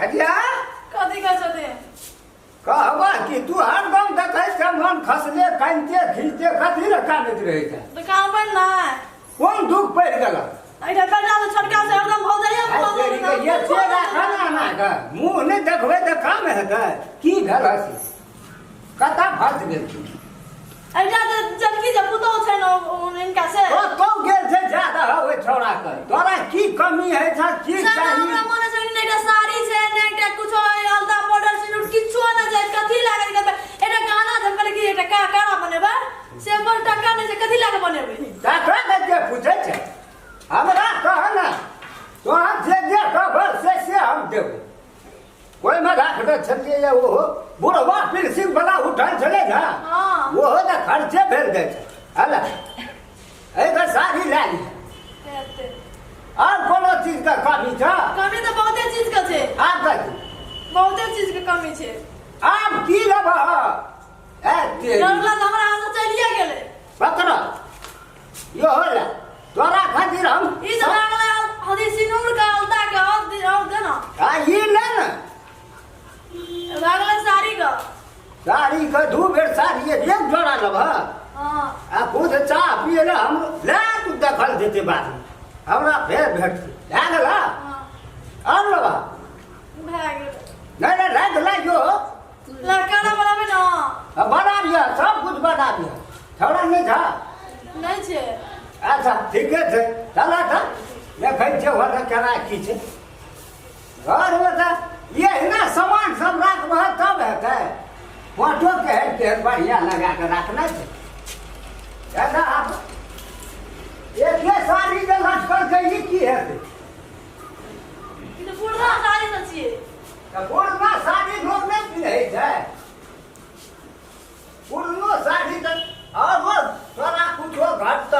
अजिया कथी कर छते कहबा कि तू हर गम देखै छै मन खसले कानते खिलते कथी रे कानैत रहै छै तो काम पर ना कोन दुख पड़ गेल ऐटा बेटा तो छोटका से एकदम हो जाइए ये चेहरा खाना ना का मुंह नहीं देखबै त काम हेतै की भेल हसी कता फस गेल तू ऐटा जबकि जब पुतो छै न इनका से तो गेल छै ज्यादा होय छोड़ा कर तोरा की कमी है था की चाहिए हमरा मने छै नेटा साड़ी छै नेटा कुछो अलता पाउडर सिनुट किछो ना छै कथी लागै छै एटा गाना जब करे कि एटा का कारा बनेबा से पर टका नै छै कथी लागे बनेबे टाका दे के पूछै छै हमरा कह ना तोरा जे कहब से हम देबो कोई में राख दे छलिए या वो बुढ़वा पिरसिंग वाला उठल चले जा हां वो तो खर्चे भेल गए हला एगो साड़ी ले ली और कोनो चीज का कमी था कमी तो बहुते चीज का छै आप बहुते चीज के कमी छै आप की लेब ए तेरी डरला त हमरा हाथ चलिए गेले पकड़ यो होला तोरा खातिर हम ई त लागले हदी सिनुर का अलता का और देना आ ये ले ना लागले साड़ी का साड़ी का दू बेर साड़ी एक जोड़ा लब हां आ खुद चाह पिए ले हम ले तू देखल देते बात हमरा फेर भेट ले गेला हां और लबा भाग नहीं रख ले जो लड़का बनाबे ना बना दिया सब कुछ बना दिया थोड़ा नहीं था नहीं छै अच्छा ठीक है चला था देखै छे वहां केना की छे घर में था ये ना सामान सब राखबह तब हेतै फोटो के बढ़िया लगा के रखना छै ऐसा आप एक ये साड़ी के लटकल के ई की हेतै ई तो पुरना साड़ी न छिए पुरना साड़ी लोग नहीं पिन्है छै पुरनो साड़ी त और तोरा कुछो घटत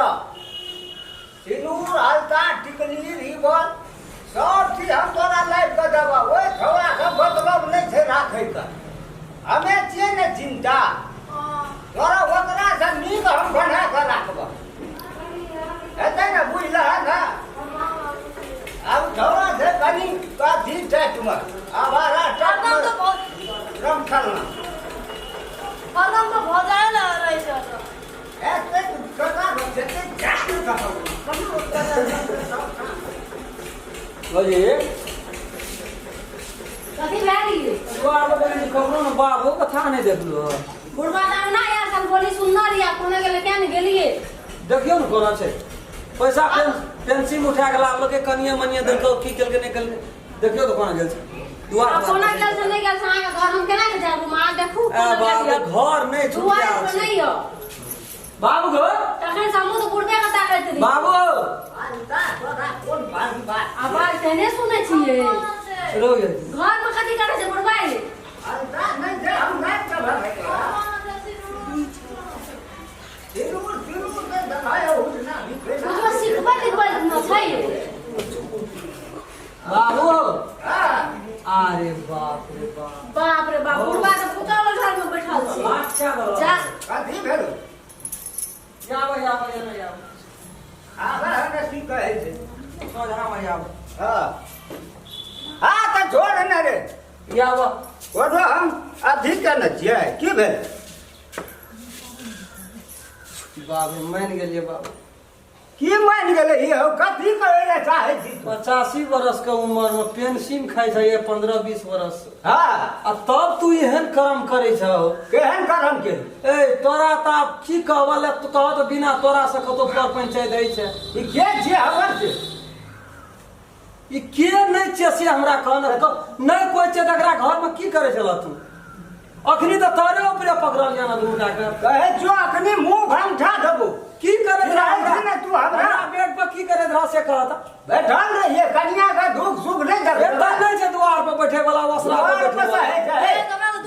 सिनूर हल्का टिकली रिबन सब चीज हम तोरा लाइफ के देबा ओए छौड़ा के मतलब नहीं छै राखै के हमे छियै ने चिंता तोरा ओकरा से नीक हम बना के राखबा हेतै ने बुझलह ना अब छौड़ा से कनी काथी टाइट में आवारा टाइट में तो बहुत रम खलना हरदम तो हो जाए ना रही छै ऐसे कथा बचते जाके कहो बोलिए कथी भए गेली बाबू बोली ककरो न बाबू कथा नहीं देखलो बुढ़वा दाम ना यार सब बोली सुंदर या कोने गेले क्या नहीं गेलिए देखियो न कोना छै पैसा पेंसिल उठा के लाबलो के कनिया मनिया देखो की केलके नहीं केलके देखियो तो कोना गेल छै दुआर अब कोना गेल से नहीं गेल से आगे घर हम केना के जाबू मां देखू बाबू घर नहीं छूट दुआर गया पर नहीं हो बाबू गो तखन समूह तो बुढ़बे के ताकत दी बाबू अंता तोरा कोन बात आवाज तेने सुनै छियै रो गेल घर में कथी करे छै बुढ़बा अंता नहीं जे हम नहीं चल सिरूर के दखाया उठना कुछो सिखबे लिखबे न छै बाबू हां अरे बाप रे बाप बाप रे बाप बुढ़बा के पुतौल घर में बैठल छै अच्छा बाबू जा कथी भेल जाओ आबे हमे की कहै छै तो जरा मर जाओ हां हां त छोड़ न रे याव ओरो हम अभी के न छियै की भेल बाबू मान गेलिए बाबू की मान गेलै ही हो कथी कहै ले चाहै छी 85 वर्ष के उम्र में पेंशन खाई छै 15-20 वर्ष हां आ तब तू एहन कर्म करे छौ केहन करम के ए तोरा त की कहबले तू कह त बिना तोरा से कतो पर पंचायत दै छै ई के छियै हमर छै ई के नहीं छै से हमरा कहना नहीं कोई छै तकरा घर में की करे छला तू अखनी त तोरे ऊपर पकड़ल जाना दुटा के कहै छौ अखनी मुंह भंठा देबो की करे रहै ने तू हमरा बेड पर की करे रहा से कहता बैठल रहिए कन्या का दुख सुख नहीं देबे एता नहीं छै द्वार पर बैठे वाला वसरा पर द्वार पर बैठे है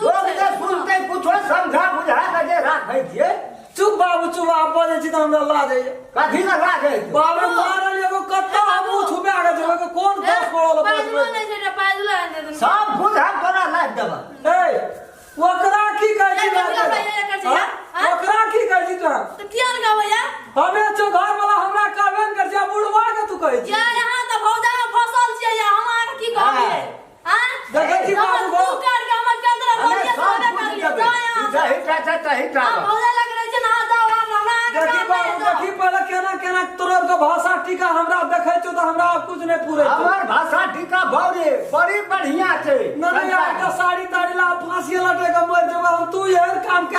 लोग जे सुनते कुछो समझा बुझा के जे राखै छियै चुप बाबू चुप आप बोले छी त हमरा लाज है कथी न लागे बाबू मारल एगो कत्ता हमू छुपा के जेबे के कोन दोष पड़ल पाजुलो बस नहीं छै पाजुलो आने दे सब बुझा तोरा लाज देबा ए ओकरा की कहै छी ओकरा की कहै छी तोरा तो किया लगा भैया हमे जो घर वाला हमरा कहबे न कर जा बुढ़वा के तू कहै छी क्या यहाँ तो भौजा में फसल छियै या हम आके की कहबिए हां देखे नहीं पूरे हमार भाषा टीका बौरे बड़ी बढ़िया छे नहीं यार का साड़ी ताड़ी ला फांसी लटे का मर जब हम तू ये काम के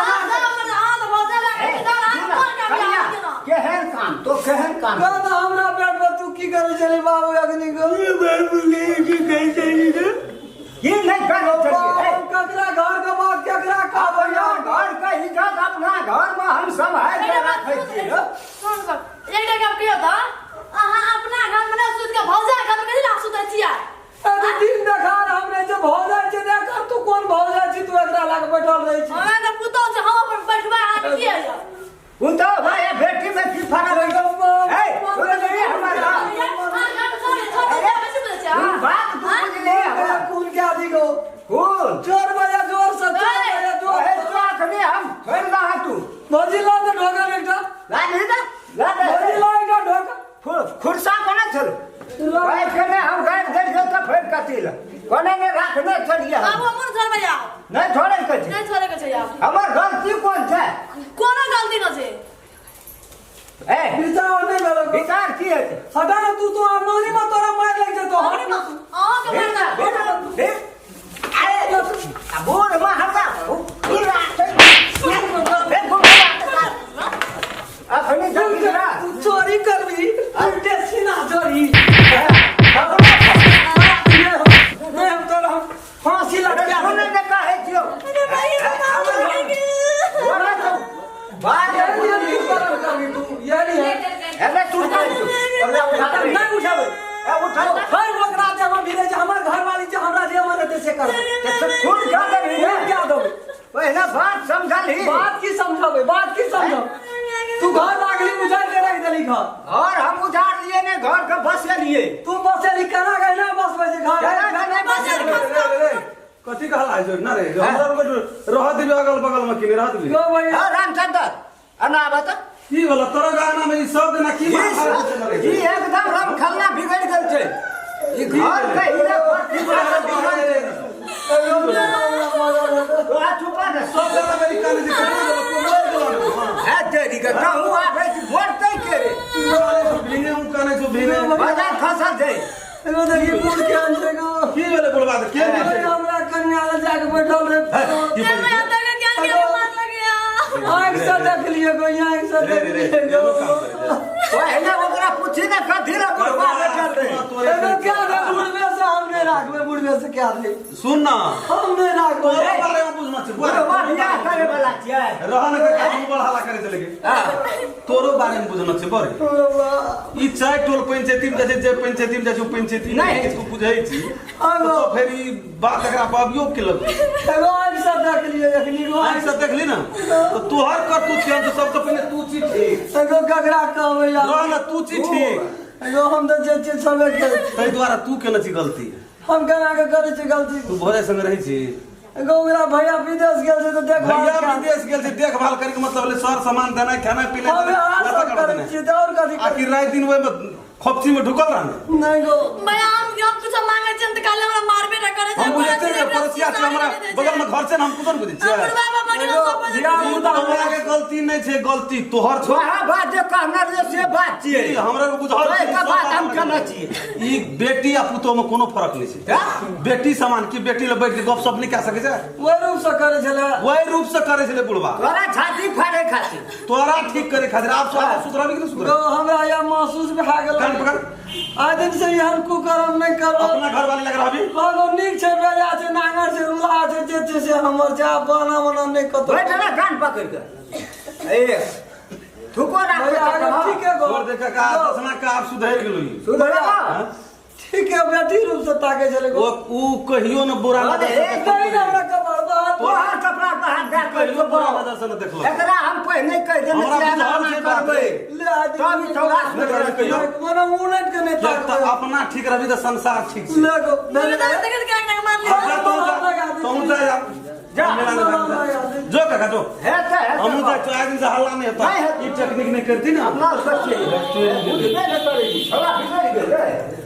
केहन काम तो केहन काम का तो हमरा पेट में तू की करे चली बाबू अग्नि को की कह चली रे ये नहीं करो ककरा घर के बात ककरा का भैया घर का इज्जत अपना घर में हम संभाल के रखे छी एक जगह की होता अहाँ अपना घर में ना सुत के भौजा घर में कथि ला सुतै छियै अरे दिन देखार हमने जे भौजा छै देख तू कोन भौजा छी तू एकरा लाग बैठल रही छी हमरा तो पुतो से हम अपन बैठबा आ किए या उतो भाई बेटी में की फर्क है ए सुन ले हमारा बात तू बुझ ले कौन क्या दिगो कौन चोर बजा जोर से चोर बजा जोर ए तो आखने हम छोड़ रहा तू भौजी ला के ढोका एकटा ला नहीं ना ला भौजी ला एकटा ढोका खुरसा कोना चल भाई कने हम गाड़ दे जो तो फिर कतिल कोने ने रखने चलिए बाबू मन छोड़ भैया नहीं छोड़े के नहीं छोड़े के छै यार हमर गलती कौन है कोनो गलती न छै ए विचार नहीं करो विचार की है हटा ना तू तो आमोनी में तोरा मार लग जतो और न आ के मारना अरे बोल में हटा पूरा अपनी जल्दी ना तू चोरी कर ली उल्टे सीना चोरी मैं हम तो फांसी लग गया हमने देखा है क्यों अरे भाई बोला तो बात ये नहीं कर तू ये नहीं है अबे तू उठा नहीं उठावे उठाओ हर वक्त रात हम भी जे हमर घर वाली जे हमरा जे मन से कर तो खुद क्या कर रही है क्या दो पहला बात समझा ली बात की समझावे बात की समझो तू घर लागली उजाड़ के रख देली घर और हम उजाड़ लिए ने घर का बस ले लिए तू बस से लिखना गए ना बस बजे घर कथी कहला है जो ना रे हमरा को रह दिबे अगल बगल में कि रह दिबे यो भैया रामचंद्र अना बता की बोला तोरा गाना में ई सब दिन की ये एकदम हम खलना बिगड़ गेल छे ई घर के हीरा पट्टी तो आ चुपा ना सब दिन अमेरिका ने है तेरी का कहूं आबे बोलते के रे भीने हूं कने जो भीने बाजार फंसा दे एगो देखी बूढ़ के अंदर को की बोले बोलबा के नहीं हमरा कन्या ले जाके बैठल रे की बोल मैं अंदर के ज्ञान के मार लग गया आंख से देख लिए को आंख से देख लिए ओ है ना ओकरा पूछी ना कथी रे बोलबा चल रे एगो क्या रे बुढ़वे से हमने राखबे बुढ़वे से क्या रे सुन ना हमने राखबे तोरा बारे में बुझना छै बोलबा बियाह करे वाला छियै रहन के काज बड़ हाला करे चले के तोरो बारे में बुझना छै बड़ ई चाय टोल पंचायती में जे पंचायती में जे पंचायती नहीं इसको बुझै छी तो फिर ई बात एकरा पाबियो के लग एगो आंख से देख लिए अखनी को आंख से देख ली ना तो तोहर कर तू छियन तो सब तो पहले तू छी ठीक एगो ककरा कहबे यार रह ना तू छी ठीक एगो हम तो जे चीज सबे के तै द्वारा तू केना छी गलती हम केना के करे छी गलती तू भोरे संग रही छी एगो मेरा भैया विदेश गेल छै तो देखभाल भैया विदेश गेल छै देखभाल करे के मतलब ले सर सामान देना खाना पीना हम आज सब करे छी तो और कथी आखिर रात दिन ओए में खोपची में ढुकल रहना नहीं गो मैं हम कुछ मांगे छन त काले हमरा मारबे न करे हम बुझते हैं परसिया छै हमरा बगल में घर छै हम कुछन बुझै छियै हमर बाबा मने सब हमरा के गलती नहीं छै गलती तोहर छो वहाँ बात जे कहना रे से बात छियै हमरा बुझल ओए का बात हम केना छियै ई बेटी आ पुतो में कोनो फर्क नहीं छै बेटी समान की बेटी ले बैठ के गप सप नहीं कह सके छै वही रूप से करे छले वही रूप से करे छले बुढ़वा तोरा छाती फाड़े खातिर तोरा ठीक करे खातिर आप सब सुधराबे कि नहीं गो सुधराबे हमरा या महसूस भा गेल कान पकड़ आज दिन से हम कुकरम नहीं करब अपना घर वाली लग रहबी बागो नीक छै बेजा छै नांगर छै रुला छै जे छै से हमर जा बना मना नहीं कतो बैठ ना कान पकड़ के ए थुको ना ठीक है गो और देखा का दसना का आप सुधर गेलो सुधरा ठीक है बेटी रूप से ताके चले गो ऊ कहियो न बुरा न अरे नहीं हमरा कबर बात तोहर कपड़ा कहां दे कहियो बुरा नजर से न देखलो एकरा हम पहले कह देने हमरा छियै बुझल ना छै करबै ले आज तब ई थोड़ा मने मुनट के नहीं जब तक ताके अपना ठीक रहबी त संसार ठीक छै ले गो तक क्या मार ले अच्छा तुम जा जो काका जो है त हम जा चार दिन से हल्ला नहीं होता ई टेक्निक नहीं करती ना अपना सोचिए नहीं करेगी थोड़ा बिगड़ गेल